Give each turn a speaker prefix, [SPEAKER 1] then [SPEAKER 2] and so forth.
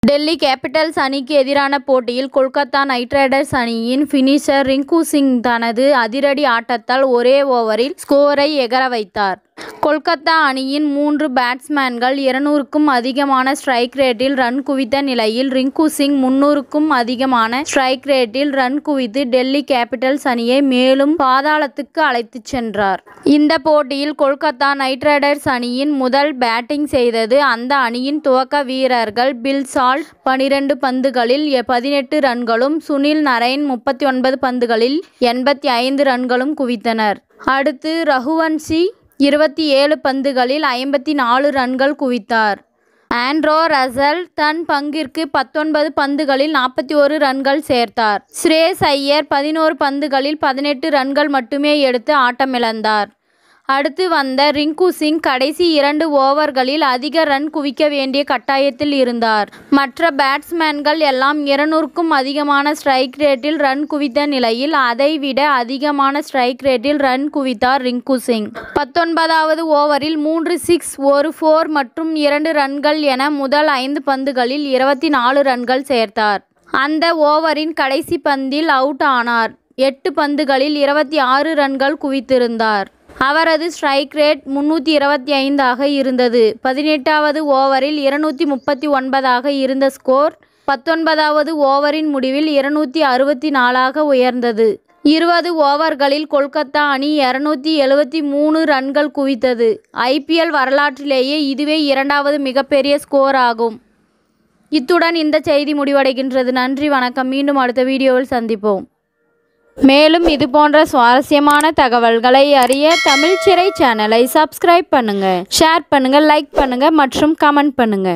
[SPEAKER 1] Delhi Capitals அணிக்கு எதிரான போட்டியில் கொல்கத்தா நைட் ரைடர்ஸ் அணியின் ஃபினிஷர் ரிங்கு சிங் தனது அதிரடி ஆட்டத்தால் ஒரே ஓவரில் ஸ்கோரை எகற வைத்தார். கொல்கத்தா அணியின் 3 பேட்ஸ்மேன்கள் 200க்கும் அதிகமான ஸ்ட்ரைக் ரேட்டில் ரன் குவித்த நிலையில் ரிங்கு சிங் 300க்கும் அதிகமான ஸ்ட்ரைக் ரேட்டில் ரன் குவித்து டெல்லி கேபிட்டல்ஸ் அணியை மேலும் பாதாளத்துக்கு அழைத்துச் சென்றார். இந்த போட்டியில் கொல்கத்தா நைட் ரைடர்ஸ் அணியின் முதல் பேட்டிங் செய்தது அந்த அணியின் துவக்க வீரர்கள் பில் சால்ட் 12 பந்துகளில் 18 ரன்களும் சுனில் நரைன் 39 பந்துகளில் 85 ரன்களும் குவித்தனர். அடுத்து ரகுவன்ஷி 27 பந்துகளில் 54 ரன்கள் குவித்தார். ஆண்ட்ரே ரசல் தன் பங்கிற்கு 19 பந்துகளில் 41 ரன்கள் சேர்த்தார். ஸ்ரேயஸ் ஐயர் 11 பந்துகளில் 18 ரன்கள் மட்டுமே எடுத்து ஆட்டமிழந்தார். அடுத்து வந்த ரிங்கு சிங் கடைசி 2 ஓவர்களில் அதிக ரன் குவிக்க வேண்டிய கட்டாயத்தில் இருந்தார். மற்ற பேட்ஸ்மேன்கள் எல்லாம் 200க்கும் அதிகமான ஸ்ட்ரைக் ரேட்டில் ரன் குவித்த நிலையில் அதைவிட அதிகமான ஸ்ட்ரைக் ரேட்டில் ரன் குவித்தார் ரிங்கு சிங். 19வது ஓவரில் 3 சிக்ஸ் 1 4 மற்றும் 2 ரன்கள் என முதல் 5 பந்துகளில் 24 ரன்கள் சேர்த்தார். அந்த ஓவரின் கடைசி பந்தில் அவுட் ஆனார். 8 பந்துகளில் 26 ரன்கள் குவித்திருந்தார். அவரது ஸ்ட்ரைக் ரேட் 325 இருந்தது. 18வது ஓவரில் 239 இருந்த ஸ்கோர் 19வது ஓவரின் முடிவில் 264 உயர்ந்தது. 20 ஓவர்களில் கொல்கத்தா அணி 273 ரன்கள் குவித்தது. IPL வரலாற்றிலேயே இதுவே 2வது மிகப்பெரிய ஸ்கோர் ஆகும். இத்துடன் இந்த செய்தி முடிவடைகின்றது. நன்றி, வணக்கம். மீண்டும் அடுத்த வீடியோவில் சந்திப்போம். மேலும் இது போன்ற சுவாரஸ்யமான தகவல்களை அறிய தமிழ் சிறை சேனலை சப்ஸ்கிரைப் பண்ணுங்க, ஷேர் பண்ணுங்க, லைக் பண்ணுங்க மற்றும் கமெண்ட் பண்ணுங்க.